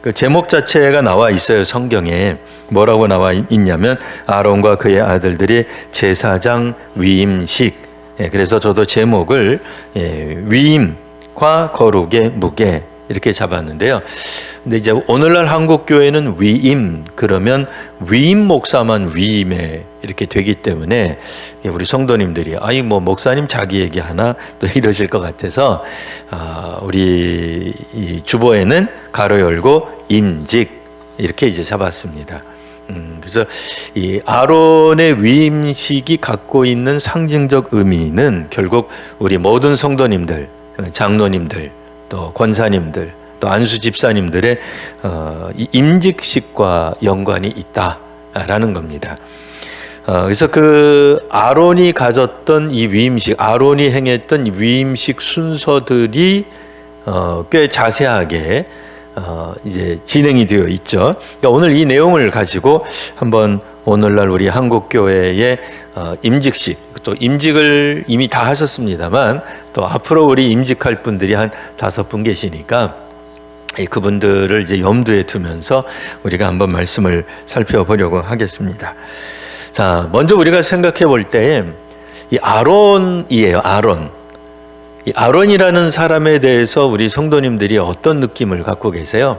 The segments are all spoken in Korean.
그 제목 자체가 나와 있어요. 성경에 뭐라고 나와 있냐면 아론과 그의 아들들이 제사장 위임식. 그래서 저도 제목을 위임과 거룩의 무게 이렇게 잡았는데요. 근데 이제 오늘날 한국 교회는 위임 그러면 위임 목사만 위임에 이렇게 되기 때문에 우리 성도님들이 아이 뭐 목사님 자기 얘기하나 또 이러실 것 같아서 우리 이 주보에는 가로 열고 임직 이렇게 이제 잡았습니다. 그래서 이 아론의 위임식이 갖고 있는 상징적 의미는 결국 우리 모든 성도님들, 장로님들, 또 권사님들, 또 안수 집사님들의 이 임직식과 연관이 있다라는 겁니다. 그래서 그 아론이 가졌던 이 위임식, 아론이 행했던 이 위임식 순서들이 꽤 자세하게 이제 진행이 되어 있죠. 그러니까 오늘 이 내용을 가지고 한번 오늘날 우리 한국 교회의 임직식, 또 임직을 이미 다 하셨습니다만 또 앞으로 우리 임직할 분들이 한 5분 계시니까 그분들을 이제 염두에 두면서 우리가 한번 말씀을 살펴보려고 하겠습니다. 자, 먼저 우리가 생각해 볼 때 이 아론이에요. 아론. 이 아론이라는 사람에 대해서 우리 성도님들이 어떤 느낌을 갖고 계세요?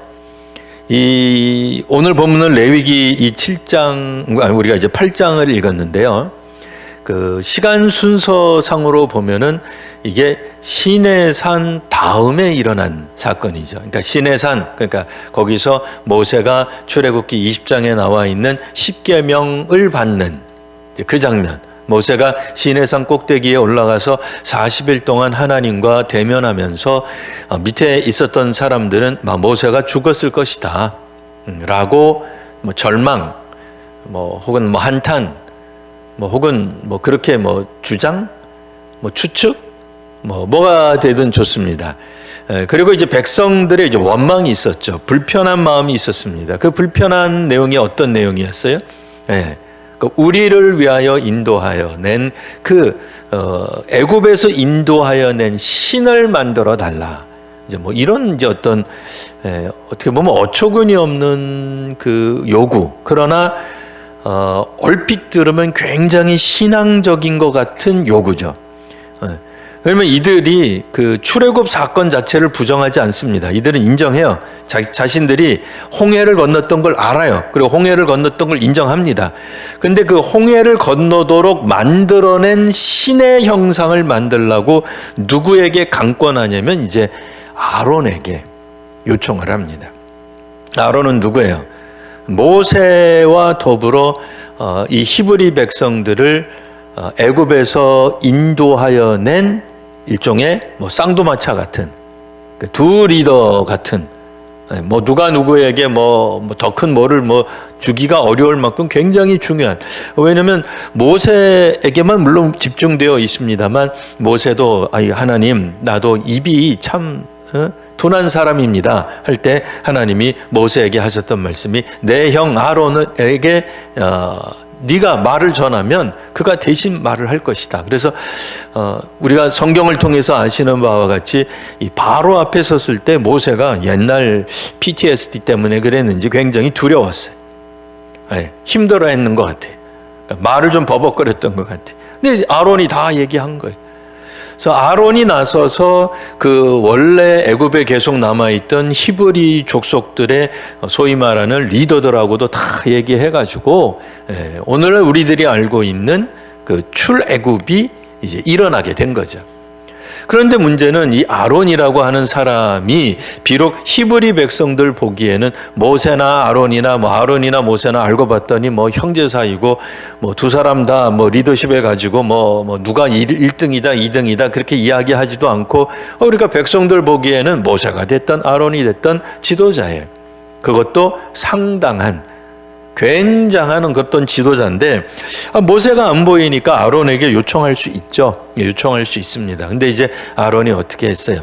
이 오늘 본문은 레위기 이 7장, 우리가 이제 8장을 읽었는데요. 그 시간 순서상으로 보면은 이게 시내산 다음에 일어난 사건이죠. 그러니까 시내산, 그러니까 거기서 모세가 출애굽기 20장에 나와 있는 10계명을 받는 그 장면. 모세가 시내산 꼭대기에 올라가서 40일 동안 하나님과 대면하면서 밑에 있었던 사람들은 모세가 죽었을 것이다 라고 뭐 절망, 뭐 혹은 뭐 한탄, 뭐 혹은 뭐 그렇게 뭐 주장, 뭐 추측, 뭐가 되든 좋습니다. 그리고 이제 백성들의 이제 원망이 있었죠. 불편한 마음이 있었습니다. 그 불편한 내용이 어떤 내용이었어요? 우리를 위하여 인도하여 낸 그 애굽에서 인도하여 낸 신을 만들어 달라. 이제 뭐 이런 이제 어떤 어떻게 보면 어처구니 없는 그 요구. 그러나 얼핏 들으면 굉장히 신앙적인 것 같은 요구죠. 그러면 이들이 그 출애굽 사건 자체를 부정하지 않습니다. 이들은 인정해요. 자신들이 홍해를 건넜던 걸 알아요. 그리고 홍해를 건넜던 걸 인정합니다. 근데 그 홍해를 건너도록 만들어낸 신의 형상을 만들라고 누구에게 강권하냐면 이제 아론에게 요청을 합니다. 아론은 누구예요? 모세와 더불어 이 히브리 백성들을 애굽에서 인도하여 낸 일종의 뭐 쌍두마차 같은 두 리더 같은 뭐 누가 누구에게 뭐 더 큰 뭐를 뭐 주기가 어려울 만큼 굉장히 중요한, 왜냐하면 모세에게만 물론 집중되어 있습니다만 모세도 하나님 나도 입이 참 둔한 사람입니다 할 때 하나님이 모세에게 하셨던 말씀이 내 형 아론에게 네가 말을 전하면 그가 대신 말을 할 것이다. 그래서 우리가 성경을 통해서 아시는 바와 같이 이 바로 앞에 섰을 때 모세가 옛날 PTSD 때문에 그랬는지 굉장히 두려웠어요. 힘들어했는 것 같아요. 그러니까 말을 좀 버벅거렸던 것 같아요. 근데 아론이 다 얘기한 거예요. 그래서 아론이 나서서 그 원래 애굽에 계속 남아있던 히브리 족속들의 소위 말하는 리더들하고도 다 얘기해가지고 오늘 우리들이 알고 있는 그 출애굽이 이제 일어나게 된 거죠. 그런데 문제는 이 아론이라고 하는 사람이 비록 히브리 백성들 보기에는 모세나 아론이나 아론이나 모세나 알고 봤더니 형제 사이고 두 사람 다 리더십해 가지고 누가 1등이다 2등이다 그렇게 이야기하지도 않고 우리가 백성들 보기에는 모세가 됐던 아론이 됐던 지도자예요. 그것도 상당한 굉장한 어떤 지도자인데 모세가 안 보이니까 아론에게 요청할 수 있죠. 요청할 수 있습니다. 근데 이제 아론이 어떻게 했어요?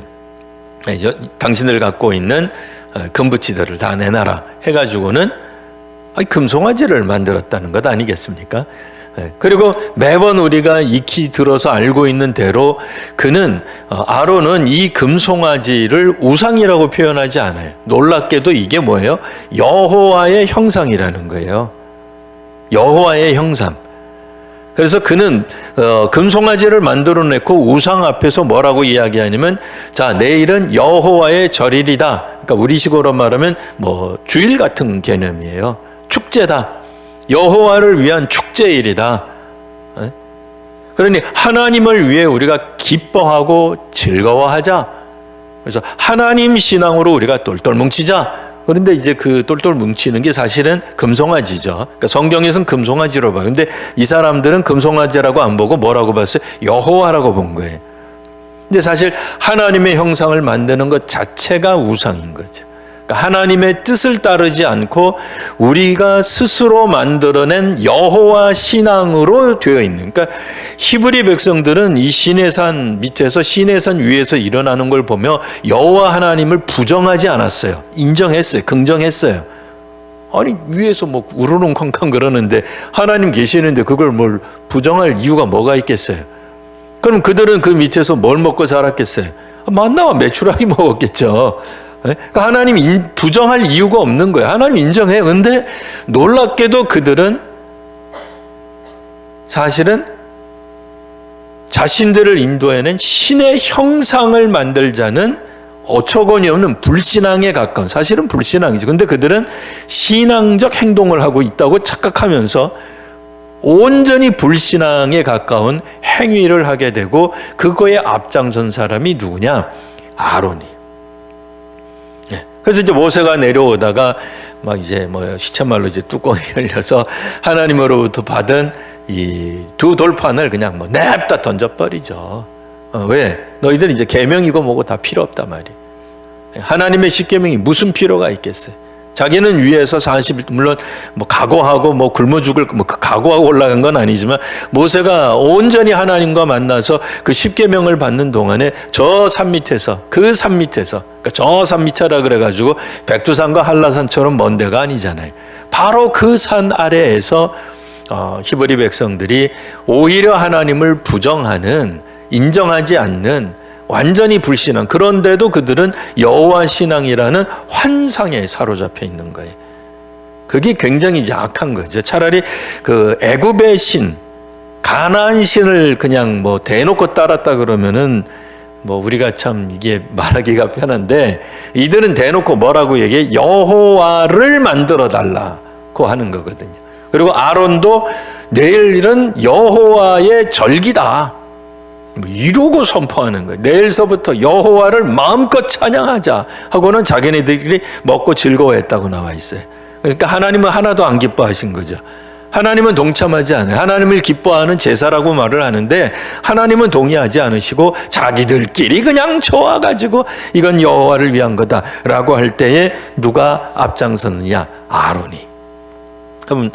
당신들 갖고 있는 금붙이들을 다 내놔라 해가지고는 금송아지를 만들었다는 것 아니겠습니까? 그리고 매번 우리가 익히 들어서 알고 있는 대로 아론은 이 금송아지를 우상이라고 표현하지 않아요. 놀랍게도 이게 뭐예요? 여호와의 형상이라는 거예요. 여호와의 형상. 그래서 그는 금송아지를 만들어내고 우상 앞에서 뭐라고 이야기하냐면, 자, 내일은 여호와의 절일이다. 그러니까 우리식으로 말하면 뭐 주일 같은 개념이에요. 축제다. 여호와를 위한 축제일이다. 그러니 하나님을 위해 우리가 기뻐하고 즐거워하자. 그래서 하나님 신앙으로 우리가 똘똘 뭉치자. 그런데 이제 그 똘똘 뭉치는 게 사실은 금송아지죠. 그러니까 성경에서는 금송아지로 봐요. 근데 이 사람들은 금송아지라고 안 보고 뭐라고 봤어요? 여호와라고 본 거예요. 근데 사실 하나님의 형상을 만드는 것 자체가 우상인 거죠. 그러니까 하나님의 뜻을 따르지 않고 우리가 스스로 만들어낸 여호와 신앙으로 되어 있는, 그러니까 히브리 백성들은 이 시내산 밑에서 시내산 위에서 일어나는 걸 보며 여호와 하나님을 부정하지 않았어요. 인정했어요. 긍정했어요. 아니 위에서 뭐 우르릉쾅쾅 그러는데 하나님 계시는데 그걸 뭘 부정할 이유가 뭐가 있겠어요? 그럼 그들은 그 밑에서 뭘 먹고 자랐겠어요? 만나와 메추라기 먹었겠죠. 그러니까 하나님 부정할 이유가 없는 거예요. 하나님 인정해요. 근데 놀랍게도 그들은 사실은 자신들을 인도해낸 신의 형상을 만들자는 어처구니 없는 불신앙에 가까운, 사실은 불신앙이죠. 근데 그들은 신앙적 행동을 하고 있다고 착각하면서 온전히 불신앙에 가까운 행위를 하게 되고, 그거에 앞장선 사람이 누구냐? 아론이. 그래서 이제 모세가 내려오다가 막 이제 뭐 시체말로 이제 뚜껑이 열려서 하나님으로부터 받은 이 두 돌판을 그냥 뭐 냅다 던져버리죠. 왜? 너희들 이제 계명이고 뭐고 다 필요 없단 말이에요. 하나님의 십계명이 무슨 필요가 있겠어요? 자기는 위에서 40일, 물론 뭐 각오하고 뭐 굶어 죽을 뭐 각오하고 올라간 건 아니지만, 모세가 온전히 하나님과 만나서 그 십계명을 받는 동안에 저 산 밑에서, 그 산 밑에서, 그러니까 저 산 밑이라 그래가지고 백두산과 한라산처럼 먼 데가 아니잖아요. 바로 그 산 아래에서 히브리 백성들이 오히려 하나님을 부정하는, 인정하지 않는 완전히 불신앙, 그런데도 그들은 여호와 신앙이라는 환상에 사로잡혀 있는 거예요. 그게 굉장히 이제 악한 거죠. 차라리 그 애굽의 신, 가나안 신을 그냥 뭐 대놓고 따랐다 그러면은 뭐 우리가 참 이게 말하기가 편한데, 이들은 대놓고 뭐라고 얘기해? 여호와를 만들어 달라고 하는 거거든요. 그리고 아론도 내일은 여호와의 절기다, 뭐 이러고 선포하는 거예요. 내일서부터 여호와를 마음껏 찬양하자 하고는 자기네들이 먹고 즐거워했다고 나와 있어요. 그러니까 하나님은 하나도 안 기뻐하신 거죠. 하나님은 동참하지 않아요. 하나님을 기뻐하는 제사라고 말을 하는데 하나님은 동의하지 않으시고 자기들끼리 그냥 좋아가지고 이건 여호와를 위한 거다라고 할 때에 누가 앞장섰느냐? 아론이. 그럼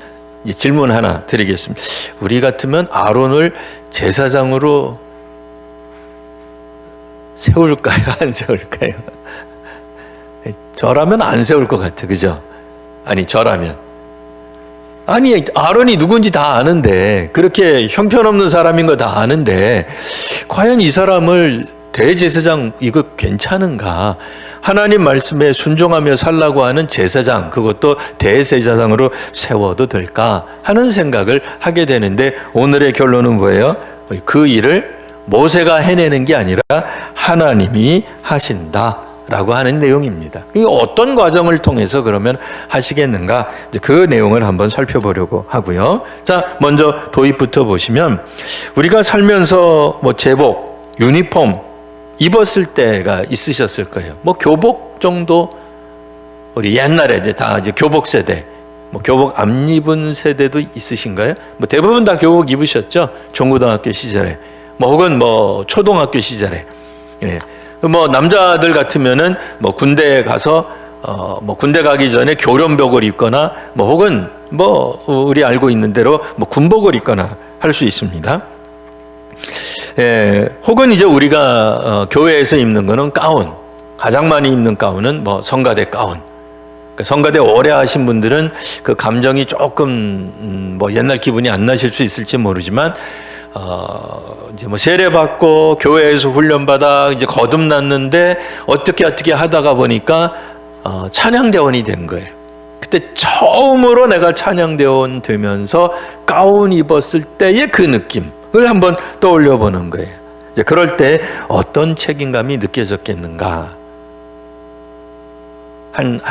질문 하나 드리겠습니다. 우리 같으면 아론을 제사장으로 세울까요? 안 세울까요? 저라면 안 세울 것 같아. 그죠? 아니, 저라면. 아니, 아론이 누군지 다 아는데, 그렇게 형편없는 사람인 거 다 아는데, 과연 이 사람을 대제사장, 이거 괜찮은가? 하나님 말씀에 순종하며 살라고 하는 제사장, 그것도 대제사장으로 세워도 될까? 하는 생각을 하게 되는데, 오늘의 결론은 뭐예요? 그 일을 모세가 해내는 게 아니라 하나님이 하신다라고 하는 내용입니다. 이 어떤 과정을 통해서 그러면 하시겠는가? 그 내용을 한번 살펴보려고 하고요. 자, 먼저 도입부터 보시면, 우리가 살면서 뭐 제복, 유니폼 입었을 때가 있으셨을 거예요. 뭐 교복 정도, 우리 옛날에 이제 다 이제 교복 세대, 뭐 교복 안 입은 세대도 있으신가요? 뭐 대부분 다 교복 입으셨죠? 중고등학교 시절에. 뭐 혹은 뭐 초등학교 시절에, 예. 뭐 남자들 같으면은 뭐 군대에 가서 뭐 군대 가기 전에 교련복을 입거나 뭐 혹은 뭐 우리 알고 있는 대로 뭐 군복을 입거나 할 수 있습니다. 예. 혹은 이제 우리가 교회에서 입는 거는 가운, 가장 많이 입는 가운은 뭐 성가대 가운. 성가대 오래 하신 분들은 그 감정이 조금 뭐 옛날 기분이 안 나실 수 있을지 모르지만 이제 뭐 세례 받고 교회에서 훈련 받아 이제 거듭났는데 어떻게 하다가 보니까 찬양대원이 된 거예요. 그때 처음으로 내가 찬양대원 되면서 가운 입었을 때의 그 느낌을 한번 떠올려 보는 거예요. 이제 그럴 때 어떤 책임감이 느껴졌겠는가? 한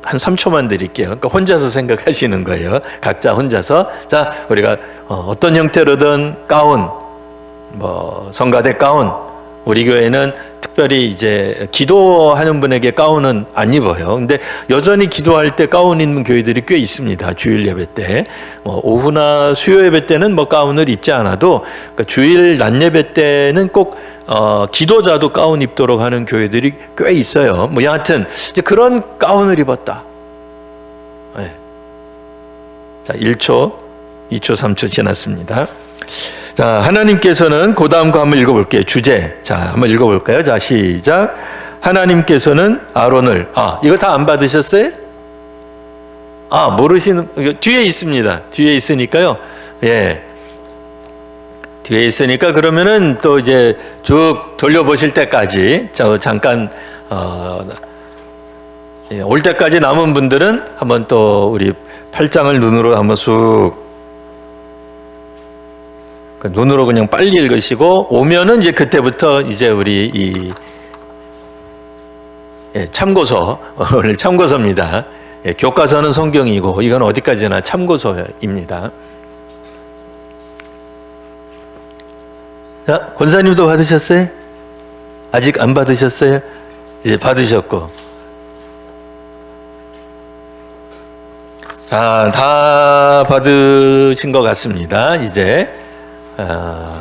3초만 드릴게요. 그러니까 혼자서 생각하시는 거예요. 각자 혼자서. 자, 우리가 어떤 형태로든 가운, 뭐 성가대 가운, 우리 교회는 특별히 이제 기도하는 분에게 가운은 안 입어요. 근데 여전히 기도할 때 가운 입는 교회들이 꽤 있습니다. 주일 예배 때. 오후나 수요 예배 때는 뭐 가운을 입지 않아도, 그러니까 주일 낮 예배 때는 꼭 기도자도 가운 입도록 하는 교회들이 꽤 있어요. 뭐 여하튼 이제 그런 가운을 입었다. 네. 자, 1초, 2초, 3초 지났습니다. 자, 하나님께서는 그 다음 거 한번 읽어볼게요. 주제. 자, 한번 읽어볼까요? 자, 시작. 하나님께서는 아론을, 이거 다 안 받으셨어요? 모르시는, 뒤에 있습니다. 뒤에 있으니까요. 예. 뒤에 있으니까 그러면은 또 이제 쭉 돌려보실 때까지, 잠깐, 올 때까지 남은 분들은 한번 또 우리 8장을 눈으로 한번 쑥, 눈으로 그냥 빨리 읽으시고 오면은 이제 그때부터 이제 우리 참고서, 오늘 참고서입니다. 교과서는 성경이고 이건 어디까지나 참고서입니다. 자, 권사님도 받으셨어요? 아직 안 받으셨어요? 이제 받으셨고. 자, 다 받으신 것 같습니다. 이제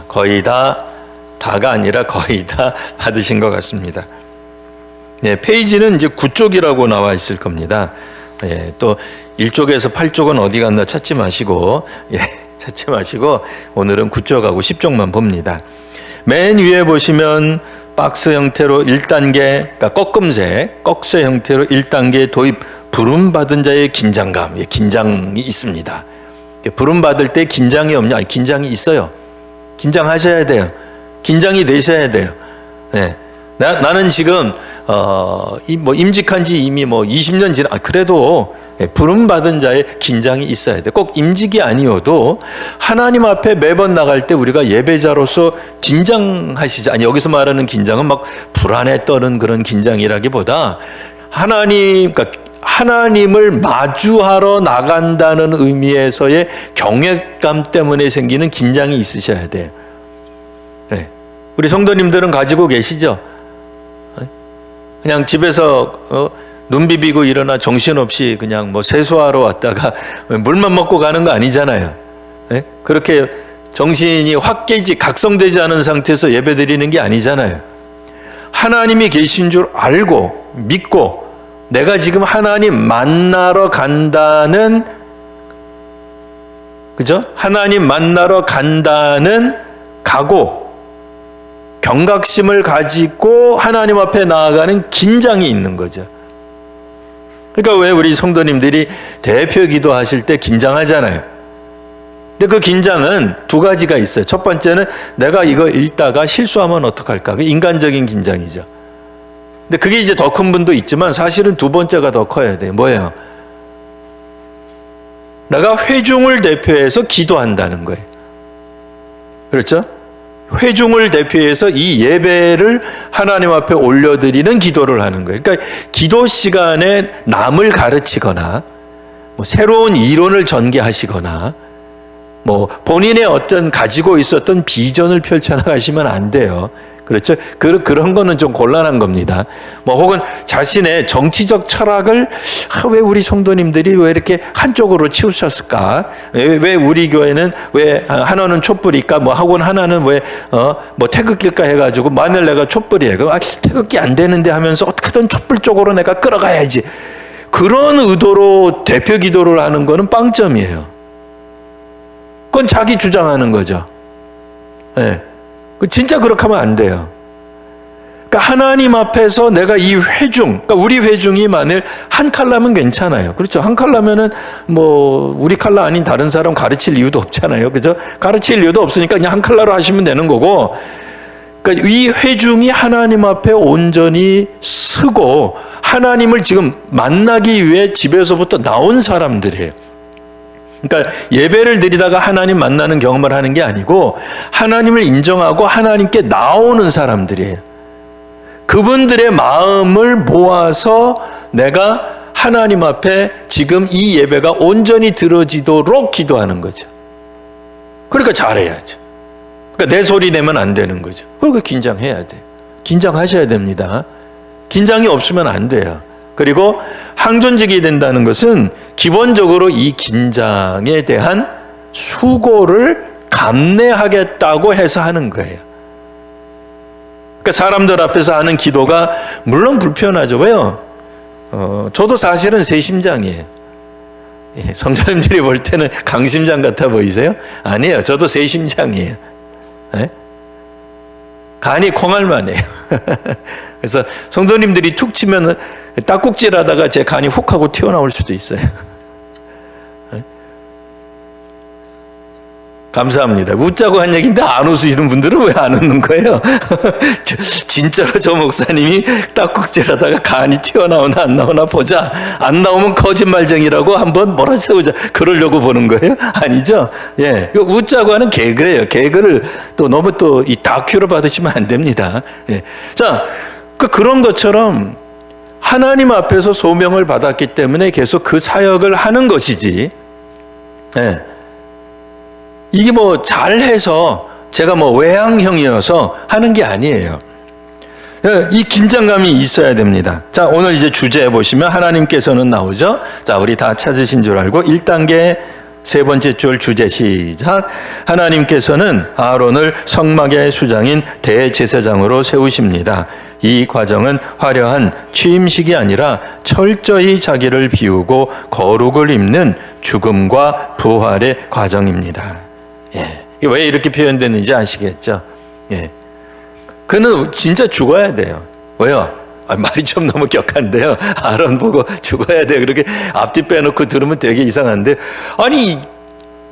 거의 다가 아니라 거의 다 받으신 것 같습니다. 네, 페이지는 이제 9쪽이라고 나와 있을 겁니다. 예, 또 1쪽에서 8쪽은 어디 갔나 찾지 마시고, 찾지 마시고 오늘은 9쪽하고 10쪽만 봅니다. 맨 위에 보시면 박스 형태로 1단계, 그러니까 꺽쇠 형태로 1단계 도입, 부름받은 자의 긴장감, 긴장이 있습니다. 부름받을 때 긴장이 없냐? 아니, 긴장이 있어요. 긴장하셔야 돼요. 긴장이 되셔야 돼요. 네. 나는 지금, 임직한 지 이미 20년 그래도, 부름받은 자의 긴장이 있어야 돼. 꼭 임직이 아니어도 하나님 앞에 매번 나갈 때 우리가 예배자로서 긴장하시죠. 아니, 여기서 말하는 긴장은 막 불안에 떠는 그런 긴장이라기보다 그러니까 하나님을 마주하러 나간다는 의미에서의 경외감 때문에 생기는 긴장이 있으셔야 돼요. 네. 우리 성도님들은 가지고 계시죠? 그냥 집에서 눈 비비고 일어나 정신없이 그냥 세수하러 왔다가 물만 먹고 가는 거 아니잖아요. 네? 그렇게 정신이 확 각성되지 않은 상태에서 예배 드리는 게 아니잖아요. 하나님이 계신 줄 알고 믿고 내가 지금 하나님 만나러 간다는, 그죠? 하나님 만나러 간다는 각오, 경각심을 가지고 하나님 앞에 나아가는 긴장이 있는 거죠. 그러니까 왜 우리 성도님들이 대표 기도하실 때 긴장하잖아요. 근데 그 긴장은 두 가지가 있어요. 첫 번째는 내가 이거 읽다가 실수하면 어떡할까? 그 인간적인 긴장이죠. 근데 그게 이제 더 큰 분도 있지만 사실은 두 번째가 더 커야 돼요. 뭐예요? 내가 회중을 대표해서 기도한다는 거예요. 그렇죠? 회중을 대표해서 이 예배를 하나님 앞에 올려드리는 기도를 하는 거예요. 그러니까 기도 시간에 남을 가르치거나 새로운 이론을 전개하시거나 본인의 어떤 가지고 있었던 비전을 펼쳐나가시면 안 돼요. 그렇죠? 그런 거는 좀 곤란한 겁니다. 혹은 자신의 정치적 철학을 왜 우리 성도님들이 왜 이렇게 한쪽으로 치우쳤을까? 왜 우리 교회는 왜 하나는 촛불일까? 하고는 하나는 왜 태극기일까 해가지고 만일 내가 촛불이에요. 그럼 태극기 안 되는데 하면서 어떻게든 촛불 쪽으로 내가 끌어가야지. 그런 의도로 대표 기도를 하는 거는 빵점이에요. 그건 자기 주장하는 거죠. 네. 진짜 그렇게 하면 안 돼요. 그러니까 그러니까 하나님 앞에서 내가 이 회중, 그러니까 우리 회중이 만일 한 칼라면 괜찮아요. 그렇죠? 한 칼라면은 뭐 우리 칼라 아닌 다른 사람 가르칠 이유도 없잖아요. 그죠? 가르칠 이유도 없으니까 그냥 한 칼라로 하시면 되는 거고. 그러니까 이 회중이 하나님 앞에 온전히 서고 하나님을 지금 만나기 위해 집에서부터 나온 사람들이에요. 그러니까 예배를 드리다가 하나님 만나는 경험을 하는 게 아니고 하나님을 인정하고 하나님께 나오는 사람들이에요. 그분들의 마음을 모아서 내가 하나님 앞에 지금 이 예배가 온전히 들어지도록 기도하는 거죠. 그러니까 잘해야죠. 그러니까 내 소리 내면 안 되는 거죠. 그러니까 긴장해야 돼. 긴장하셔야 됩니다. 긴장이 없으면 안 돼요. 그리고 항존직이 된다는 것은 기본적으로 이 긴장에 대한 수고를 감내하겠다고 해서 하는 거예요. 그러니까 사람들 앞에서 하는 기도가 물론 불편하죠. 왜요? 저도 사실은 새 심장이에요. 성도님들이 볼 때는 강심장 같아 보이세요? 아니에요. 저도 새 심장이에요. 네? 간이 콩알만해요. 그래서 성도님들이 툭 치면 딱꼭질하다가 제 간이 훅 하고 튀어나올 수도 있어요. 네? 감사합니다. 웃자고 한 얘기인데 안 웃으시는 분들은 왜 안 웃는 거예요? 진짜로 저 목사님이 딱꼭질하다가 간이 튀어나오나 안 나오나 보자. 안 나오면 거짓말쟁이라고 한번 몰아쳐보자. 그러려고 보는 거예요? 아니죠? 예, 웃자고 하는 개그예요. 개그를 또 너무 또 이 다큐로 받으시면 안 됩니다. 예. 자, 그런 것처럼 하나님 앞에서 소명을 받았기 때문에 계속 그 사역을 하는 것이지. 예. 이게 뭐 잘해서 제가 뭐 외향형이어서 하는 게 아니에요. 이 긴장감이 있어야 됩니다. 자, 오늘 이제 주제에 보시면 하나님께서는 나오죠. 자, 우리 다 찾으신 줄 알고 1단계 세 번째 줄 주제 시작. 하나님께서는 아론을 성막의 수장인 대제사장으로 세우십니다. 이 과정은 화려한 취임식이 아니라 철저히 자기를 비우고 거룩을 입는 죽음과 부활의 과정입니다. 예. 왜 이렇게 표현됐는지 아시겠죠? 예. 그는 진짜 죽어야 돼요. 왜요? 말이 좀 너무 격한데요. 아론 보고 죽어야 돼요. 그렇게 앞뒤 빼놓고 들으면 되게 이상한데, 아니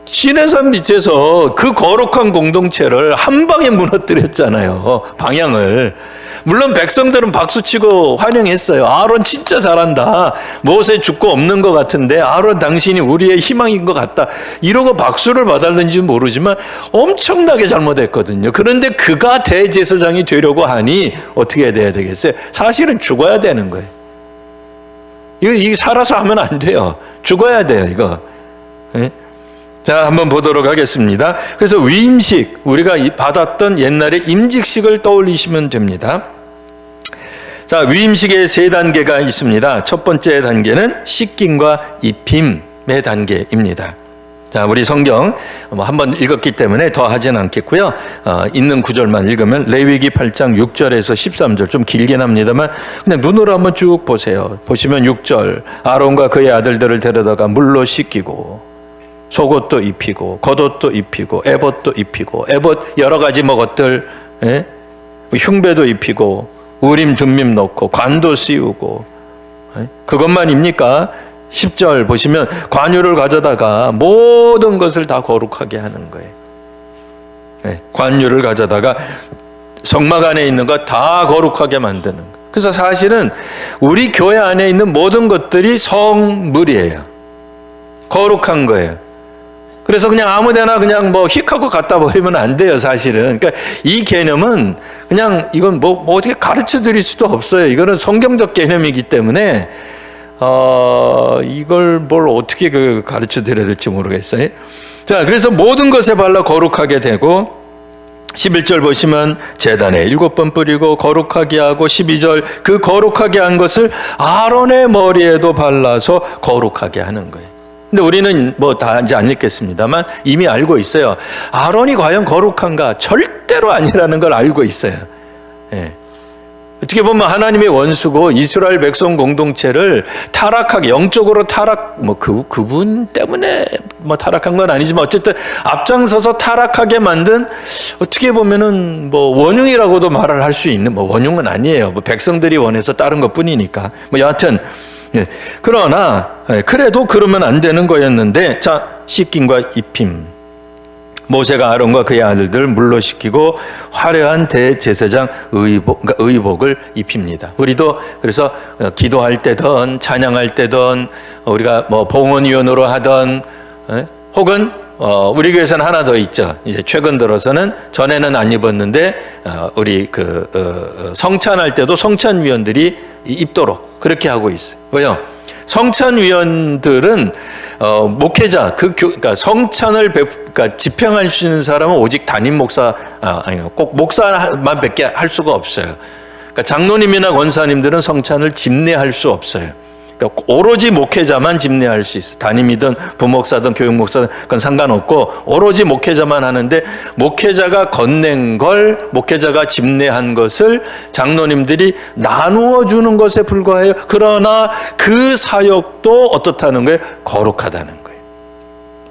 시내산 밑에서 그 거룩한 공동체를 한 방에 무너뜨렸잖아요. 방향을. 물론 백성들은 박수치고 환영했어요. 아론 진짜 잘한다. 모세 죽고 없는 것 같은데 아론 당신이 우리의 희망인 것 같다. 이러고 박수를 받았는지 모르지만 엄청나게 잘못했거든요. 그런데 그가 대제사장이 되려고 하니 어떻게 돼야 되겠어요? 사실은 죽어야 되는 거예요. 이거 살아서 하면 안 돼요. 죽어야 돼요, 이거. 네? 자, 한번 보도록 하겠습니다. 그래서 위임식, 우리가 받았던 옛날의 임직식을 떠올리시면 됩니다. 자, 위임식의 세 단계가 있습니다. 첫 번째 단계는 씻김과 입힘의 단계입니다. 자, 우리 성경 한번 읽었기 때문에 더 하진 않겠고요. 있는 구절만 읽으면 레위기 8장 6절에서 13절, 좀 길긴 합니다만 그냥 눈으로 한번 쭉 보세요. 보시면 6절, 아론과 그의 아들들을 데려다가 물로 씻기고 속옷도 입히고 겉옷도 입히고 에봇도 입히고, 에봇 여러 가지 뭐 것들, 예? 흉배도 입히고 우림 둠밈 넣고 관도 씌우고, 예? 그것만입니까? 10절 보시면 관유를 가져다가 모든 것을 다 거룩하게 하는 거예요. 예? 관유를 가져다가 성막 안에 있는 거 다 거룩하게 만드는 거예요. 그래서 사실은 우리 교회 안에 있는 모든 것들이 성물이에요. 거룩한 거예요. 그래서 그냥 아무데나 그냥 뭐 휙하고 갖다 버리면 안 돼요, 사실은. 그러니까 이 개념은 그냥 이건 뭐 어떻게 가르쳐 드릴 수도 없어요. 이거는 성경적 개념이기 때문에 이걸 뭘 어떻게 가르쳐 드려야 될지 모르겠어요. 자, 그래서 모든 것에 발라 거룩하게 되고 11절 보시면 제단에 7번 뿌리고 거룩하게 하고, 12절 그 거룩하게 한 것을 아론의 머리에도 발라서 거룩하게 하는 거예요. 근데 우리는 뭐 다 이제 안 읽겠습니다만 이미 알고 있어요. 아론이 과연 거룩한가? 절대로 아니라는 걸 알고 있어요. 예. 어떻게 보면 하나님의 원수고 이스라엘 백성 공동체를 타락하게, 영적으로 타락, 그분 때문에 타락한 건 아니지만 어쨌든 앞장서서 타락하게 만든, 어떻게 보면은 원흉이라고도 말을 할 수 있는, 원흉은 아니에요. 백성들이 원해서 따른 것 뿐이니까. 여하튼, 예. 그러나, 그래도 그러면 안 되는 거였는데, 자, 씻김과 입힘. 모세가 아론과 그의 아들들을 물로 씻기고 화려한 대제사장 의복을 입힙니다. 우리도 그래서 기도할 때든 찬양할 때든 우리가 봉헌위원으로 하던, 혹은 우리 교회에서는 하나 더 있죠. 이제 최근 들어서는, 전에는 안 입었는데 우리 성찬할 때도 성찬위원들이 입도록 그렇게 하고 있어요. 왜요? 성찬위원들은 목회자, 그러니까 성찬을 그러니까 집행할 수 있는 사람은 오직 담임 목사, 꼭 목사만 밖에 할 수가 없어요. 그러니까 장로님이나 권사님들은 성찬을 집례할 수 없어요. 그러니까 오로지 목회자만 집례할 수 있어요. 담임이든 부목사든 교육목사든 그건 상관없고 오로지 목회자만 하는데, 목회자가 건넨 걸, 목회자가 집례한 것을 장로님들이 나누어 주는 것에 불과해요. 그러나 그 사역도 어떻다는 거예요? 거룩하다는 거예요.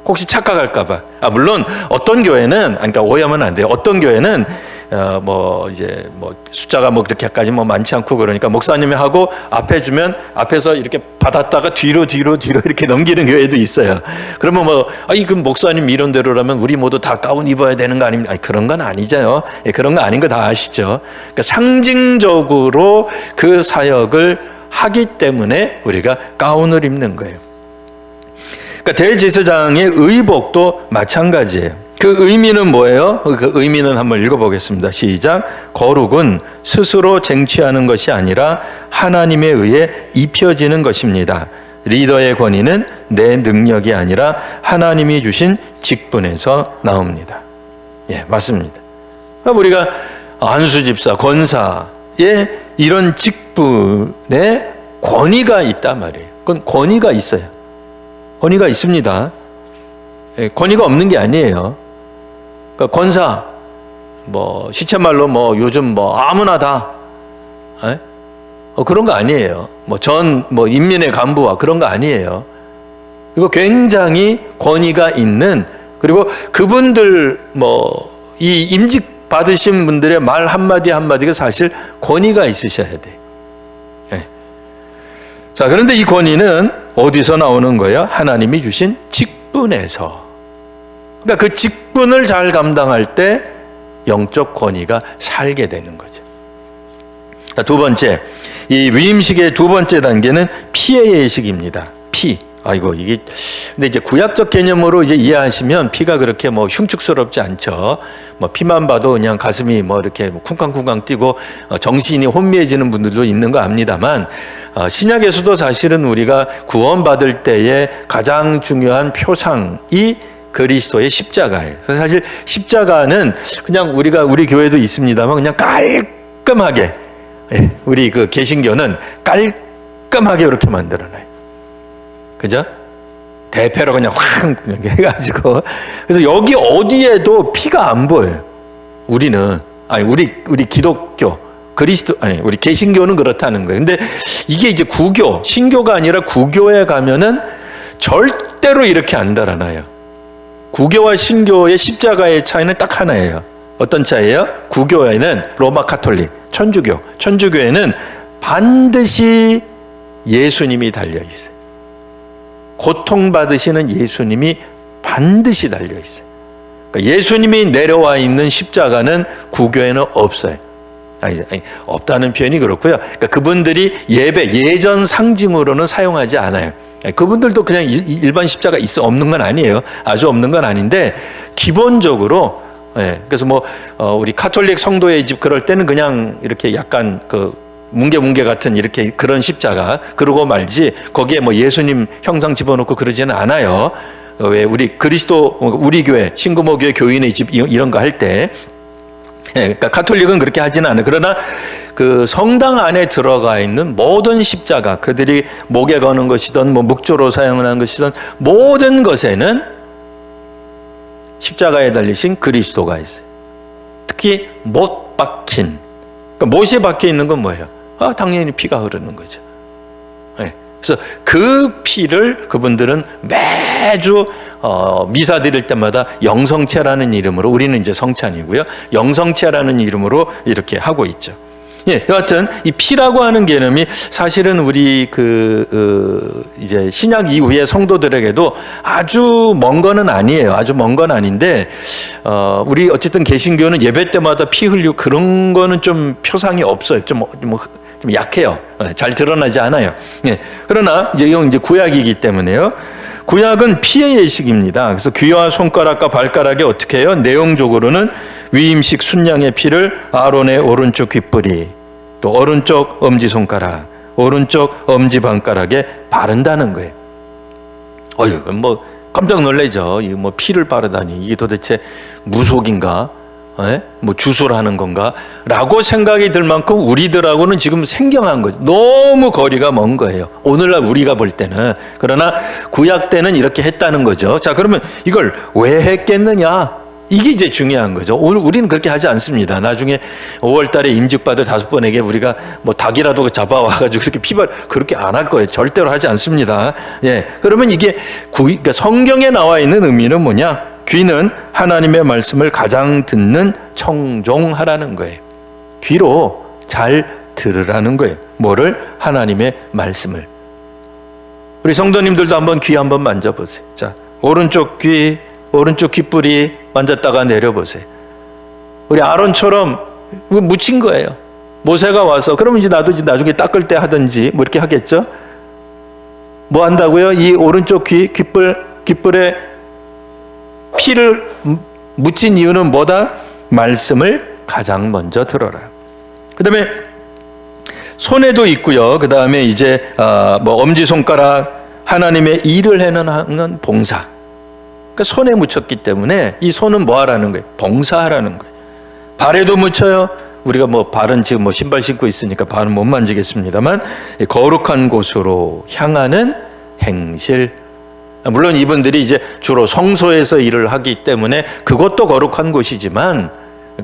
혹시 착각할까 봐. 물론 어떤 교회는, 그러니까 오해하면 안 돼요. 어떤 교회는 숫자가 그렇게까지 많지 않고 그러니까 목사님이 하고 앞에 주면 앞에서 이렇게 받았다가 뒤로 이렇게 넘기는 교회도 있어요. 그러면 그럼 목사님 이론대로라면 우리 모두 다 가운 입어야 되는 거 아닙니까? 그런 건 아니죠. 그런 거 아닌 거 다 아시죠? 그러니까 상징적으로 그 사역을 하기 때문에 우리가 가운을 입는 거예요. 그러니까 대제사장의 의복도 마찬가지예요. 그 의미는 뭐예요? 그 의미는 한번 읽어보겠습니다. 시작. 거룩은 스스로 쟁취하는 것이 아니라 하나님에 의해 입혀지는 것입니다. 리더의 권위는 내 능력이 아니라 하나님이 주신 직분에서 나옵니다. 예, 맞습니다. 우리가 안수집사, 권사의 이런 직분에 권위가 있단 말이에요. 그건 권위가 있어요. 권위가 있습니다. 권위가 없는 게 아니에요. 그러니까 권사, 시체말로 요즘 아무나 다, 그런 거 아니에요. 인민의 간부와 그런 거 아니에요. 이거 굉장히 권위가 있는, 그리고 그분들, 이 임직 받으신 분들의 말 한마디 한마디가 사실 권위가 있으셔야 돼. 자, 그런데 이 권위는 어디서 나오는 거예요? 하나님이 주신 직분에서. 그러니까 그 직분을 잘 감당할 때 영적 권위가 살게 되는 거죠. 자, 두 번째, 이 위임식의 두 번째 단계는 피의 예식입니다. 피. 이게 근데 이제 구약적 개념으로 이제 이해하시면 피가 그렇게 흉측스럽지 않죠. 피만 봐도 그냥 가슴이 이렇게 쿵쾅쿵쾅 뛰고 정신이 혼미해지는 분들도 있는 거 압니다만, 신약에서도 사실은 우리가 구원받을 때의 가장 중요한 표상이 그리스도의 십자가예요. 그래서 사실 십자가는 그냥 우리 교회도 있습니다만 그냥 깔끔하게, 우리 그 개신교는 깔끔하게 이렇게 만들어놔요. 그죠? 대패로 그냥 확 해가지고. 그래서 여기 어디에도 피가 안 보여요. 우리는, 우리 기독교, 우리 개신교는 그렇다는 거예요. 근데 이게 이제 구교, 신교가 아니라 구교에 가면은 절대로 이렇게 안 달아나요. 구교와 신교의 십자가의 차이는 딱 하나예요. 어떤 차이예요? 구교에는 로마 카톨릭, 천주교에는 반드시 예수님이 달려 있어요. 고통받으시는 예수님이 반드시 달려 있어요. 그러니까 예수님이 내려와 있는 십자가는 구교에는 없어요. 없다는 표현이 그렇고요. 그러니까 그분들이 예전 상징으로는 사용하지 않아요. 그분들도 그냥 일반 십자가 없는 건 아니에요. 아주 없는 건 아닌데, 기본적으로, 그래서 우리 카톨릭 성도의 집 그럴 때는 그냥 이렇게 약간 뭉게뭉게 같은 이렇게 그런 십자가, 그러고 말지, 거기에 예수님 형상 집어넣고 그러지는 않아요. 왜 우리 우리 교회, 신구모교회 교인의 집 이런 거 할 때, 그러니까 카톨릭은 그렇게 하지는 않아요. 그러나 그 성당 안에 들어가 있는 모든 십자가, 그들이 목에 거는 것이든 묵조로 사용하는 것이든 모든 것에는 십자가에 달리신 그리스도가 있어요. 특히 못 박힌 그러니까 못이 박혀 있는 건 뭐예요? 당연히 피가 흐르는 거죠. 네. 그래서 그 피를 그분들은 매주 미사 드릴 때마다 영성체라는 이름으로, 우리는 이제 성찬이고요, 영성체라는 이름으로 이렇게 하고 있죠. 예, 여하튼 이 피라고 하는 개념이 사실은 우리 이제 신약 이후의 성도들에게도 아주 먼 거는 아니에요. 아주 먼 건 아닌데, 우리 어쨌든 개신교는 예배 때마다 피 흘리고 그런 거는 좀 표상이 없어요. 좀 약해요. 잘 드러나지 않아요. 예, 그러나 이건 이제 구약이기 때문에요. 구약은 피의 예식입니다. 그래서 귀와 손가락과 발가락에 어떻게 해요? 내용적으로는 위임식 순양의 피를 아론의 오른쪽 귓불이, 또 오른쪽 엄지손가락, 오른쪽 엄지발가락에 바른다는 거예요. 이건 뭐 깜짝 놀라죠. 이거 뭐 피를 바르다니, 이게 도대체 무속인가? 뭐 주소라는 건가? 라고 생각이 들 만큼 우리들하고는 지금 생경한 거죠. 너무 거리가 먼 거예요. 오늘날 우리가 볼 때는. 그러나 구약 때는 이렇게 했다는 거죠. 자, 그러면 이걸 왜 했겠느냐? 이게 이제 중요한 거죠. 오늘 우리는 그렇게 하지 않습니다. 나중에 5월 달에 임직받을 5번에게 우리가 뭐 닭이라도 잡아와가지고 그렇게 그렇게 안 할 거예요. 절대로 하지 않습니다. 예. 그러면 이게 그러니까 성경에 나와 있는 의미는 뭐냐? 귀는 하나님의 말씀을 가장 듣는 청종하라는 거예요. 귀로 잘 들으라는 거예요. 뭐를? 하나님의 말씀을. 우리 성도님들도 한번 귀 한번 만져보세요. 자, 오른쪽 귀, 오른쪽 귓불이 만졌다가 내려보세요. 우리 아론처럼 묻힌 거예요. 모세가 와서, 그러면 이제 나도 이제 나중에 닦을 때 하든지 뭐 이렇게 하겠죠? 뭐 한다고요? 이 오른쪽 귓불에 피를 묻힌 이유는 뭐다? 말씀을 가장 먼저 들어라. 그 다음에 손에도 있고요. 그 다음에 이제 뭐 엄지손가락, 하나님의 일을 해는 봉사. 그러니까 손에 묻혔기 때문에 이 손은 뭐 하라는 거예요? 봉사하라는 거예요. 발에도 묻혀요. 우리가 뭐 발은 지금 뭐 신발 신고 있으니까 발은 못 만지겠습니다만, 거룩한 곳으로 향하는 행실. 물론 이분들이 이제 주로 성소에서 일을 하기 때문에 그것도 거룩한 곳이지만,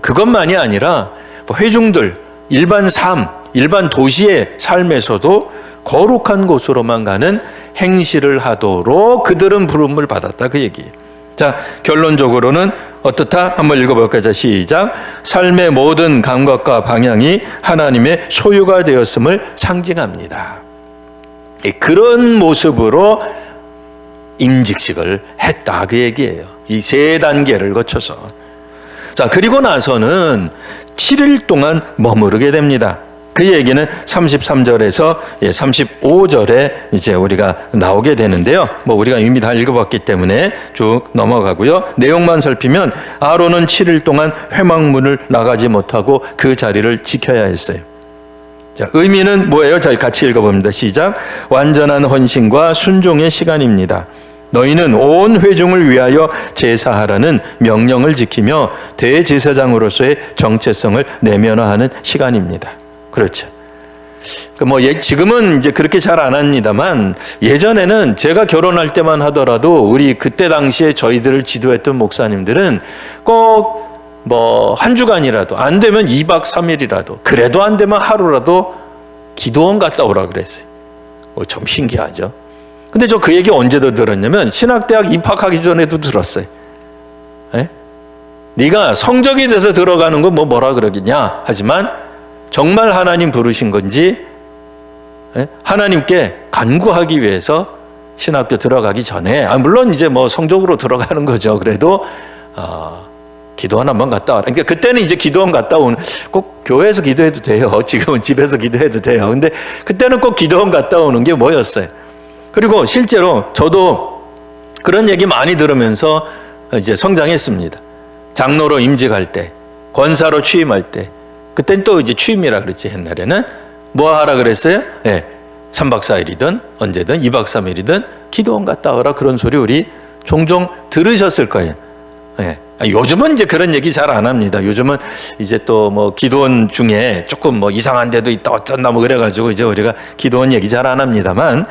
그것만이 아니라 뭐 회중들, 일반 도시의 삶에서도 거룩한 곳으로만 가는 행실을 하도록 그들은 부름을 받았다, 그 얘기예요. 자, 결론적으로는 어떻다? 한번 읽어볼까요? 자, 시작. 삶의 모든 감각과 방향이 하나님의 소유가 되었음을 상징합니다. 그런 모습으로 임직식을 했다, 그 얘기예요. 이 세 단계를 거쳐서. 자, 그리고 나서는 7일 동안 머무르게 됩니다. 그 얘기는 33절에서 35절에 이제 우리가 나오게 되는데요. 뭐 우리가 이미 다 읽어봤기 때문에 쭉 넘어가고요. 내용만 살피면 아론은 7일 동안 회막문을 나가지 못하고 그 자리를 지켜야 했어요. 자, 의미는 뭐예요? 자, 같이 읽어봅니다. 시작. 완전한 헌신과 순종의 시간입니다. 너희는 온 회중을 위하여 제사하라는 명령을 지키며 대제사장으로서의 정체성을 내면화하는 시간입니다. 그렇죠. 지금은 이제 그렇게 잘 안 합니다만, 예전에는 제가 결혼할 때만 하더라도 우리 그때 당시에 저희들을 지도했던 목사님들은 꼭 뭐 한 주간이라도, 안 되면 2박 3일이라도, 그래도 안 되면 하루라도 기도원 갔다 오라 그랬어요. 좀 신기하죠. 근데 저 그 얘기 언제 더 들었냐면 신학대학 입학하기 전에도 들었어요. 네가 성적이 돼서 들어가는 건 뭐라 그러겠냐 하지만, 정말 하나님 부르신 건지 하나님께 간구하기 위해서 신학교 들어가기 전에, 물론 이제 뭐 성적으로 들어가는 거죠. 그래도 기도원 한번 갔다 와라. 그러니까 그때는 이제 기도원 갔다 오는, 꼭 교회에서 기도해도 돼요. 지금은 집에서 기도해도 돼요. 근데 그때는 꼭 기도원 갔다 오는 게 뭐였어요. 그리고 실제로 저도 그런 얘기 많이 들으면서 이제 성장했습니다. 장로로 임직할 때, 권사로 취임할 때, 그땐 또 이제 취임이라 그랬지. 옛날에는 뭐 하라 그랬어요? 3박 4일이든 언제든 2박 3일이든 기도원 갔다 오라, 그런 소리 우리 종종 들으셨을 거예요. 요즘은 이제 그런 얘기 잘 안 합니다. 요즘은 이제 또 뭐 기도원 중에 조금 뭐 이상한 데도 있다 어쩐다 뭐 그래가지고 이제 우리가 기도원 얘기 잘 안 합니다만,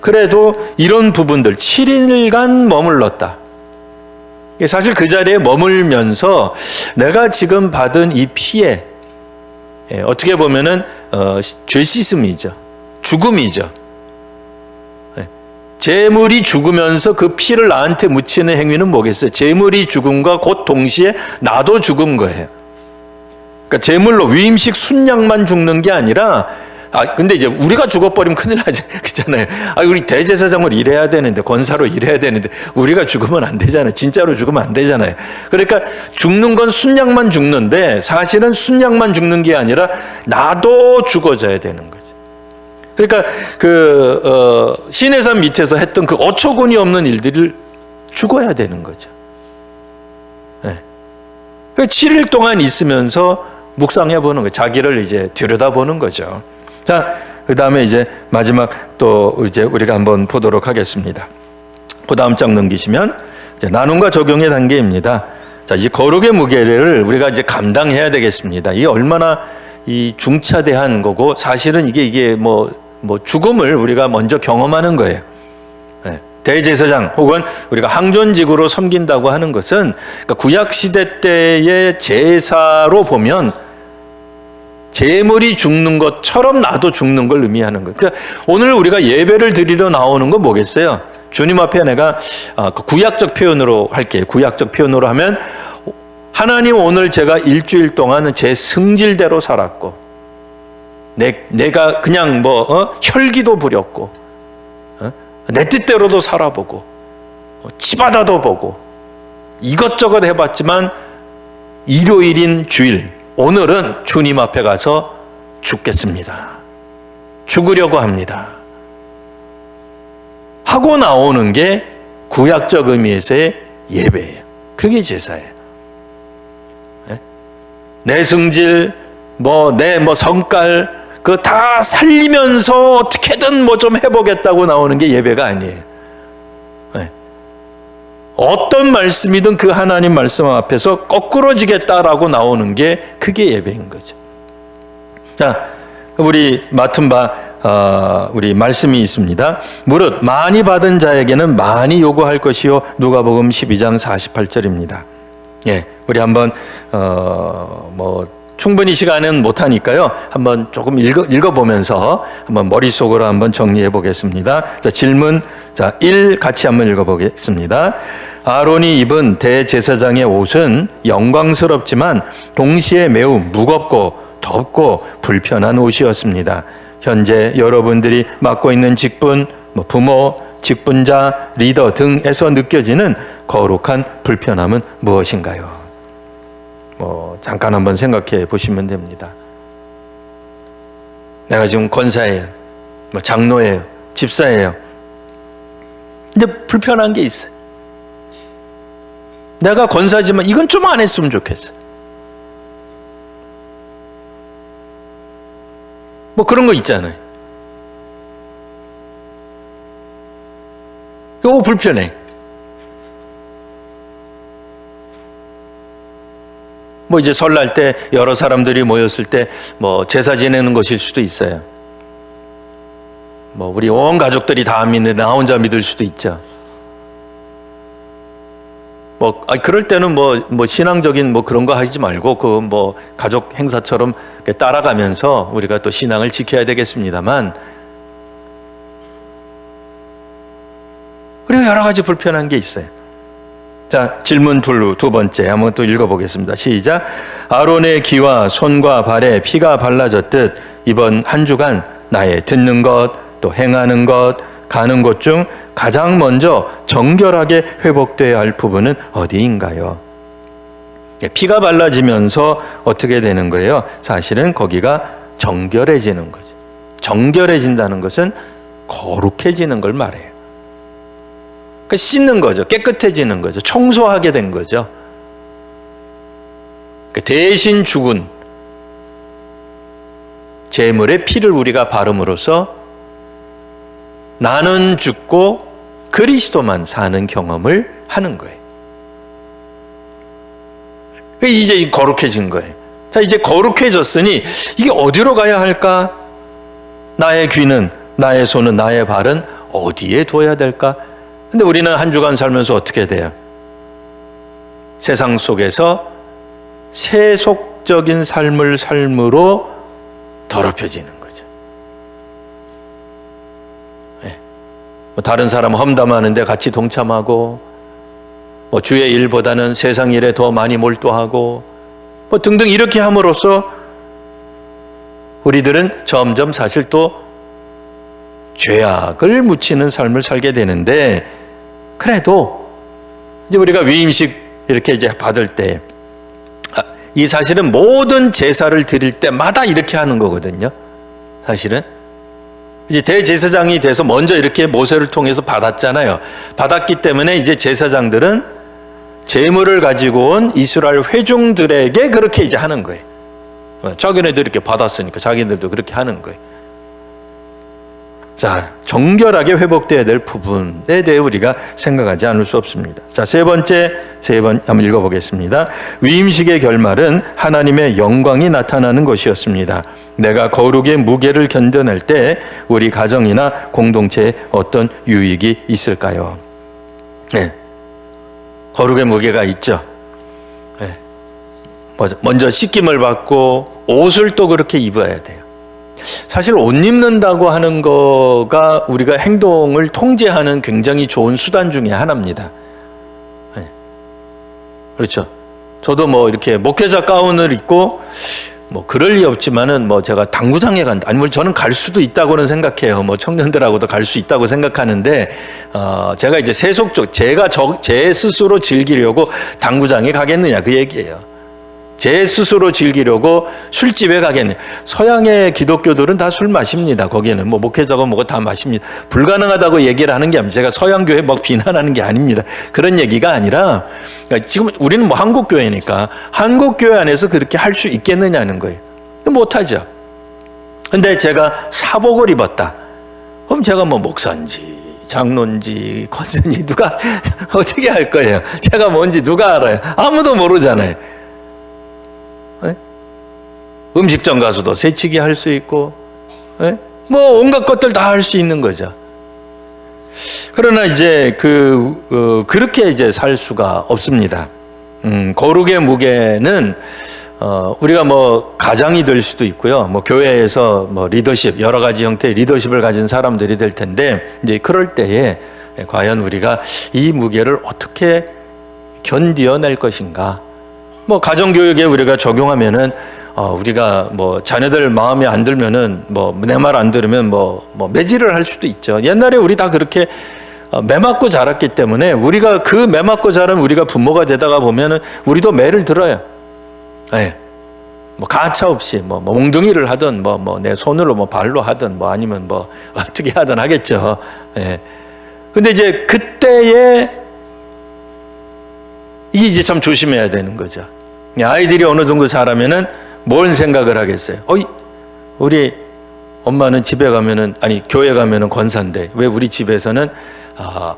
그래도 이런 부분들 7일간 머물렀다. 사실 그 자리에 머물면서 내가 지금 받은 이 피에 어떻게 보면은 죄 씻음이죠. 죽음이죠. 제물이 죽으면서 그 피를 나한테 묻히는 행위는 뭐겠어요? 제물이 죽음과 곧 동시에 나도 죽은 거예요. 그러니까 제물로 위임식 순양만 죽는 게 아니라, 근데 이제 우리가 죽어버리면 큰일 나지, 그잖아요. 우리 대제사장으로 일해야 되는데, 권사로 일해야 되는데, 우리가 죽으면 안 되잖아요. 진짜로 죽으면 안 되잖아요. 그러니까 죽는 건 순양만 죽는데, 사실은 순양만 죽는 게 아니라, 나도 죽어져야 되는 거죠. 그러니까 시내산 밑에서 했던 그 어처구니 없는 일들을 죽어야 되는 거죠. 네. 7일 동안 있으면서 묵상해 보는 거예요. 자기를 이제 들여다보는 거죠. 자, 그 다음에 이제 마지막 또 이제 우리가 한번 보도록 하겠습니다. 그 다음 장 넘기시면 이제 나눔과 적용의 단계입니다. 자, 이제 거룩의 무게를 우리가 이제 감당해야 되겠습니다. 이게 얼마나 이 중차대한 거고, 사실은 이게 뭐 죽음을 우리가 먼저 경험하는 거예요. 대제사장 혹은 우리가 항존직으로 섬긴다고 하는 것은, 그러니까 구약 시대 때의 제사로 보면 제물이 죽는 것처럼 나도 죽는 걸 의미하는 거예요. 그러니까 오늘 우리가 예배를 드리러 나오는 건 뭐겠어요? 주님 앞에 내가 구약적 표현으로 할게요. 구약적 표현으로 하면, 하나님, 오늘 제가 일주일 동안은 제 승질대로 살았고, 내가 그냥 혈기도 부렸고, 내 뜻대로도 살아보고, 치받아도 보고, 이것저것 해봤지만, 일요일인 주일, 오늘은 주님 앞에 가서 죽겠습니다. 죽으려고 합니다. 하고 나오는 게 구약적 의미에서의 예배예요. 그게 제사예요. 내 승질, 내 성깔, 그거 다 살리면서 어떻게든 좀 해보겠다고 나오는 게 예배가 아니에요. 어떤 말씀이든 그 하나님 말씀 앞에서 거꾸러지겠다라고 나오는 게 그게 예배인 거죠. 자, 우리 맡은 바 우리 말씀이 있습니다. 무릇 많이 받은 자에게는 많이 요구할 것이요, 누가복음 12장 48절입니다. 예, 우리 한번 충분히 시간은 못하니까요, 한번 조금 읽어보면서 한번 머릿속으로 한번 정리해 보겠습니다. 자, 질문 1 같이 한번 읽어보겠습니다. 아론이 입은 대제사장의 옷은 영광스럽지만 동시에 매우 무겁고 덥고 불편한 옷이었습니다. 현재 여러분들이 맡고 있는 직분, 부모, 직분자, 리더 등에서 느껴지는 거룩한 불편함은 무엇인가요? 잠깐 한번 생각해 보시면 됩니다. 내가 지금 권사예요, 장로예요, 집사예요. 근데 불편한 게 있어요. 내가 권사지만 이건 좀 안 했으면 좋겠어. 그런 거 있잖아요. 이거 불편해. 이제 설날 때 여러 사람들이 모였을 때 제사 지내는 것일 수도 있어요. 우리 온 가족들이 다 믿는데 나 혼자 믿을 수도 있죠. 그럴 때는 신앙적인 그런 거 하지 말고 가족 행사처럼 따라가면서 우리가 또 신앙을 지켜야 되겠습니다만, 그리고 여러 가지 불편한 게 있어요. 자, 질문 두 번째 한번 또 읽어보겠습니다. 시작. 아론의 귀와 손과 발에 피가 발라졌듯 이번 한 주간 나의 듣는 것, 또 행하는 것, 가는 곳 중 가장 먼저 정결하게 회복돼야 할 부분은 어디인가요? 피가 발라지면서 어떻게 되는 거예요? 사실은 거기가 정결해지는 거죠. 정결해진다는 것은 거룩해지는 걸 말해요. 씻는 거죠. 깨끗해지는 거죠. 청소하게 된 거죠. 대신 죽은 제물의 피를 우리가 바름으로써 나는 죽고 그리스도만 사는 경험을 하는 거예요. 이제 거룩해진 거예요. 자, 이제 거룩해졌으니 이게 어디로 가야 할까? 나의 귀는, 나의 손은, 나의 발은 어디에 둬야 될까? 근데 우리는 한 주간 살면서 어떻게 돼요? 세상 속에서 세속적인 삶을 삶으로 더럽혀지는 거죠. 네. 뭐 다른 사람 험담하는데 같이 동참하고, 뭐 주의 일보다는 세상 일에 더 많이 몰두하고, 뭐 등등 이렇게 함으로써 우리들은 점점 사실 또 죄악을 묻히는 삶을 살게 되는데, 그래도 이제 우리가 위임식 이렇게 이제 받을 때, 이 사실은 모든 제사를 드릴 때마다 이렇게 하는 거거든요. 사실은 이제 대제사장이 돼서 먼저 이렇게 모세를 통해서 받았잖아요. 받았기 때문에 이제 제사장들은 제물을 가지고 온 이스라엘 회중들에게 그렇게 이제 하는 거예요. 자기네들 이렇게 받았으니까 자기네들도 그렇게 하는 거예요. 자, 정결하게 회복되어야 될 부분에 대해 우리가 생각하지 않을 수 없습니다. 자, 세 번째 한번 읽어보겠습니다. 위임식의 결말은 하나님의 영광이 나타나는 것이었습니다. 내가 거룩의 무게를 견뎌낼 때 우리 가정이나 공동체에 어떤 유익이 있을까요? 네. 거룩의 무게가 있죠. 네. 먼저 씻김을 받고 옷을 또 그렇게 입어야 돼요. 사실 옷 입는다고 하는 거가 우리가 행동을 통제하는 굉장히 좋은 수단 중에 하나입니다. 네. 그렇죠. 저도 뭐 이렇게 목회자 가운을 입고 뭐 그럴 리 없지만은 뭐 제가 당구장에 간다. 아니, 저는 갈 수도 있다고는 생각해요. 뭐 청년들하고도 갈 수 있다고 생각하는데, 제가 이제 세속적, 제 스스로 즐기려고 당구장에 가겠느냐 그 얘기예요. 제 스스로 즐기려고 술집에 가겠네. 서양의 기독교들은 다 술 마십니다. 거기는 뭐 목회자가 뭐가 다 마십니다. 불가능하다고 얘기를 하는 게 아닙니다. 제가 서양교회 막 비난하는 게 아닙니다. 그런 얘기가 아니라, 그러니까 지금 우리는 뭐 한국교회니까 한국교회 안에서 그렇게 할 수 있겠느냐는 거예요. 못하죠. 근데 제가 사복을 입었다. 그럼 제가 뭐 목사인지 장로인지 권사인지 누가 어떻게 할 거예요? 제가 뭔지 누가 알아요? 아무도 모르잖아요. 음식점 가서도 새치기 할 수 있고, 뭐 온갖 것들 다 할 수 있는 거죠. 그러나 이제 그렇게 이제 살 수가 없습니다. 거룩의 무게는 우리가 뭐 가장이 될 수도 있고요. 뭐 교회에서 뭐 리더십, 여러 가지 형태의 리더십을 가진 사람들이 될 텐데, 이제 그럴 때에 과연 우리가 이 무게를 어떻게 견디어낼 것인가? 뭐 가정교육에 우리가 적용하면은 우리가 뭐 자녀들 마음에 안 들면은 뭐 내 말 안 들으면 뭐 매질을 할 수도 있죠. 옛날에 우리 다 그렇게 매 맞고 자랐기 때문에 우리가 그 매 맞고 자란 우리가 부모가 되다가 보면은 우리도 매를 들어요. 네. 뭐 가차 없이 뭐 몽둥이를 하든 뭐 내 손으로 뭐 발로 하든 뭐 아니면 뭐 어떻게 하든 하겠죠. 예. 근데 이제 그때에 이게 이제 참 조심해야 되는 거죠. 아이들이 어느 정도 자라면은 뭘 생각을 하겠어요? 우리 엄마는 집에 가면은, 아니 교회 가면은 권사인데 왜 우리 집에서는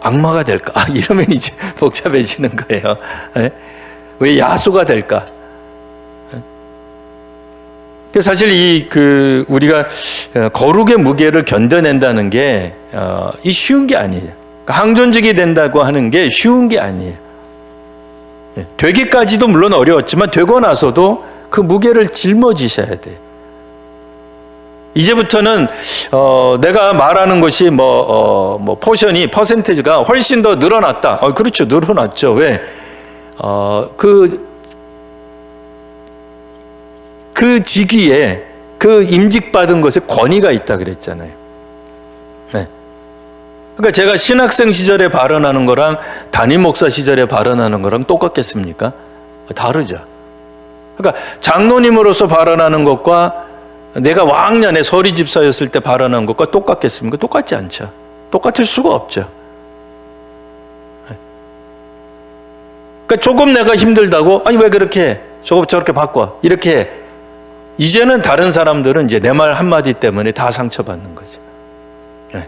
악마가 될까? 이러면 이제 복잡해지는 거예요. 네? 왜 야수가 될까? 사실 우리가 거룩의 무게를 견뎌낸다는 게 이 쉬운 게 아니에요. 항존직이 된다고 하는 게 쉬운 게 아니에요. 되기까지도 물론 어려웠지만 되고 나서도 그 무게를 짊어지셔야 돼요. 이제부터는 내가 말하는 것이 포션이 퍼센테이지가 훨씬 더 늘어났다. 그렇죠, 늘어났죠. 왜? 그 직위에 그 임직받은 것에 권위가 있다 그랬잖아요. 네. 그러니까 제가 신학생 시절에 발언하는 거랑 담임 목사 시절에 발언하는 거랑 똑같겠습니까? 다르죠. 그러니까 장로님으로서 발언하는 것과 내가 왕년에 서리 집사였을 때 발언한 것과 똑같겠습니까? 똑같지 않죠. 똑같을 수가 없죠. 그러니까 조금 내가 힘들다고, 아니 왜 그렇게 해? 저렇게 바꿔. 이렇게 해. 이제는 다른 사람들은 이제 내 말 한마디 때문에 다 상처받는 거죠. 네.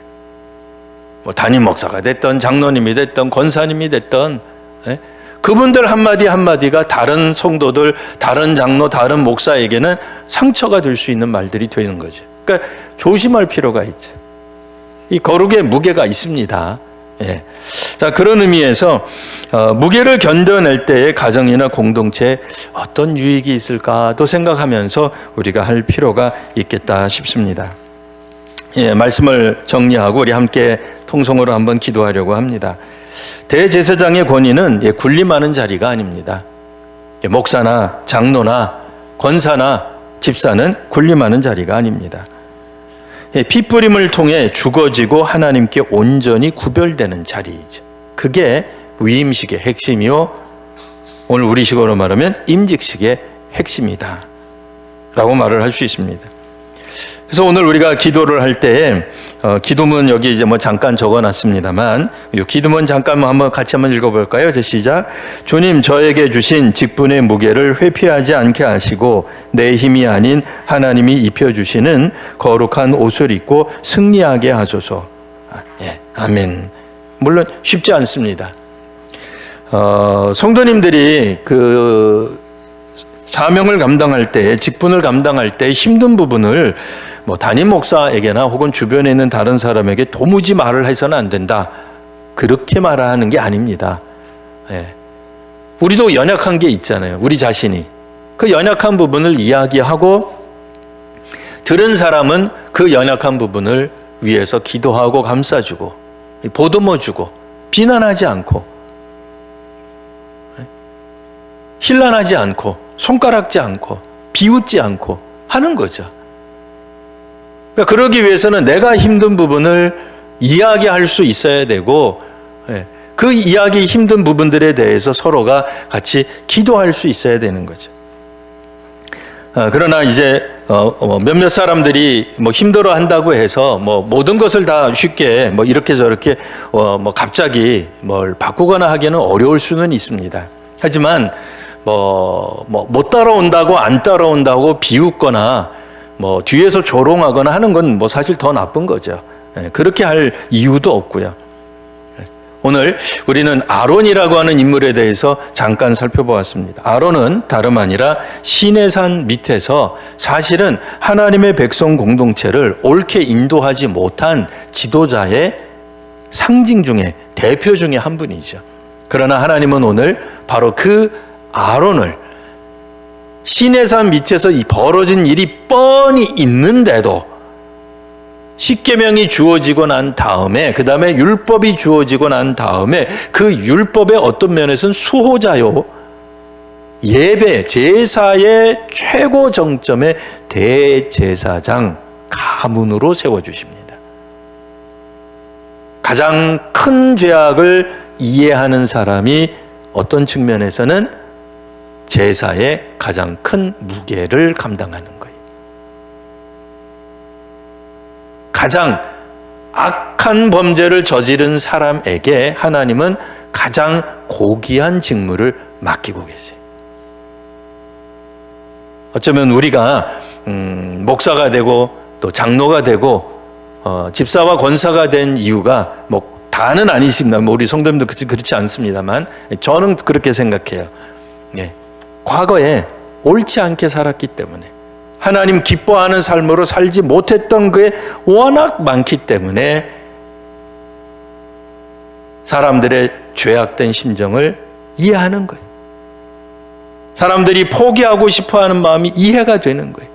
뭐 담임 목사가 됐던 장로님이 됐던 권사님이 됐던, 네? 그분들 한마디 한마디가 다른 성도들, 다른 장로, 다른 목사에게는 상처가 될 수 있는 말들이 되는 거죠. 그러니까 조심할 필요가 있죠. 이 거룩의 무게가 있습니다. 예. 자, 그런 의미에서 무게를 견뎌낼 때의 가정이나 공동체에 어떤 유익이 있을까도 생각하면서 우리가 할 필요가 있겠다 싶습니다. 예, 말씀을 정리하고 우리 함께 통성으로 한번 기도하려고 합니다. 대제사장의 권위는 군림하는 자리가 아닙니다. 목사나 장로나 권사나 집사는 군림하는 자리가 아닙니다. 피뿌림을 통해 죽어지고 하나님께 온전히 구별되는 자리이죠. 그게 위임식의 핵심이요, 오늘 우리식으로 말하면 임직식의 핵심이다 라고 말을 할 수 있습니다. 그래서 오늘 우리가 기도를 할 때에 기도문 여기 이제 뭐 잠깐 적어놨습니다만, 이 기도문 잠깐 한번 같이 한번 읽어볼까요? 시작. 주님, 저에게 주신 직분의 무게를 회피하지 않게 하시고 내 힘이 아닌 하나님이 입혀주시는 거룩한 옷을 입고 승리하게 하소서. 예, 아멘. 물론 쉽지 않습니다. 성도님들이 그 사명을 감당할 때, 직분을 감당할 때 힘든 부분을 뭐 담임 목사에게나 혹은 주변에 있는 다른 사람에게 도무지 말을 해서는 안 된다, 그렇게 말하는 게 아닙니다. 예. 우리도 연약한 게 있잖아요. 우리 자신이 그 연약한 부분을 이야기하고 들은 사람은 그 연약한 부분을 위해서 기도하고 감싸주고 보듬어주고 비난하지 않고 힐난하지 않고 손가락지 않고 비웃지 않고 하는 거죠. 그러니까 그러기 위해서는 내가 힘든 부분을 이야기할 수 있어야 되고, 그 이야기 힘든 부분들에 대해서 서로가 같이 기도할 수 있어야 되는 거죠. 그러나 이제 몇몇 사람들이 뭐 힘들어 한다고 해서 뭐 모든 것을 다 쉽게 뭐 이렇게 저렇게 뭐 갑자기 뭘 바꾸거나 하기는 어려울 수는 있습니다. 하지만 못 따라온다고 안 따라온다고 비웃거나 뭐 뒤에서 조롱하거나 하는 건 뭐 사실 더 나쁜 거죠. 그렇게 할 이유도 없고요. 오늘 우리는 아론이라고 하는 인물에 대해서 잠깐 살펴보았습니다. 아론은 다름 아니라 시내산 밑에서 사실은 하나님의 백성 공동체를 옳게 인도하지 못한 지도자의 상징 중에 대표 중에 한 분이죠. 그러나 하나님은 오늘 바로 그 아론을 시내산 밑에서 이 벌어진 일이 뻔히 있는데도 십계명이 주어지고 난 다음에, 그 다음에 율법이 주어지고 난 다음에 그 율법의 어떤 면에서는 수호자요, 예배, 제사의 최고 정점의 대제사장 가문으로 세워주십니다. 가장 큰 죄악을 이해하는 사람이 어떤 측면에서는 제사의 가장 큰 무게를 감당하는 거예요. 가장 악한 범죄를 저지른 사람에게 하나님은 가장 고귀한 직무를 맡기고 계세요. 어쩌면 우리가 목사가 되고 또 장로가 되고 집사와 권사가 된 이유가 뭐 다는 아니십니다. 우리 성도님도 그렇지 않습니다만 저는 그렇게 생각해요. 예. 과거에 옳지 않게 살았기 때문에, 하나님 기뻐하는 삶으로 살지 못했던 게 워낙 많기 때문에 사람들의 죄악된 심정을 이해하는 거예요. 사람들이 포기하고 싶어하는 마음이 이해가 되는 거예요.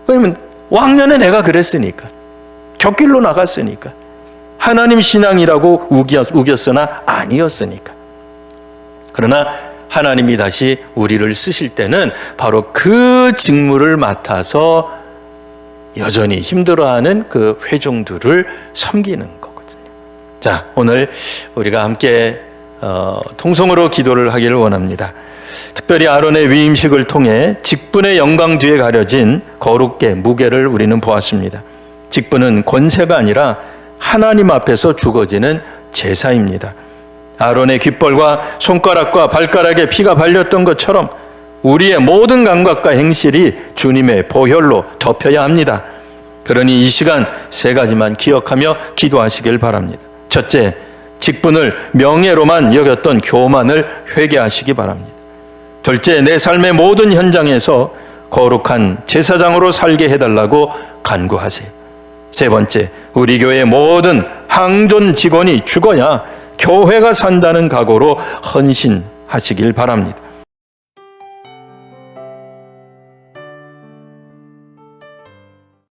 왜냐면 왕년에 내가 그랬으니까, 곁길로 나갔으니까, 하나님 신앙이라고 우겼으나 아니었으니까. 그러나 하나님이 다시 우리를 쓰실 때는 바로 그 직무를 맡아서 여전히 힘들어하는 그 회중들을 섬기는 거거든요. 자, 오늘 우리가 함께 통성으로 기도를 하기를 원합니다. 특별히 아론의 위임식을 통해 직분의 영광 뒤에 가려진 거룩의 무게를 우리는 보았습니다. 직분은 권세가 아니라 하나님 앞에서 죽어지는 제사입니다. 아론의 귓벌과 손가락과 발가락에 피가 발렸던 것처럼 우리의 모든 감각과 행실이 주님의 보혈로 덮여야 합니다. 그러니 이 시간 세 가지만 기억하며 기도하시길 바랍니다. 첫째, 직분을 명예로만 여겼던 교만을 회개하시기 바랍니다. 둘째, 내 삶의 모든 현장에서 거룩한 제사장으로 살게 해달라고 간구하세요. 세 번째, 우리 교회 모든 항존 직원이 죽어야 교회가 산다는 각오로 헌신하시길 바랍니다.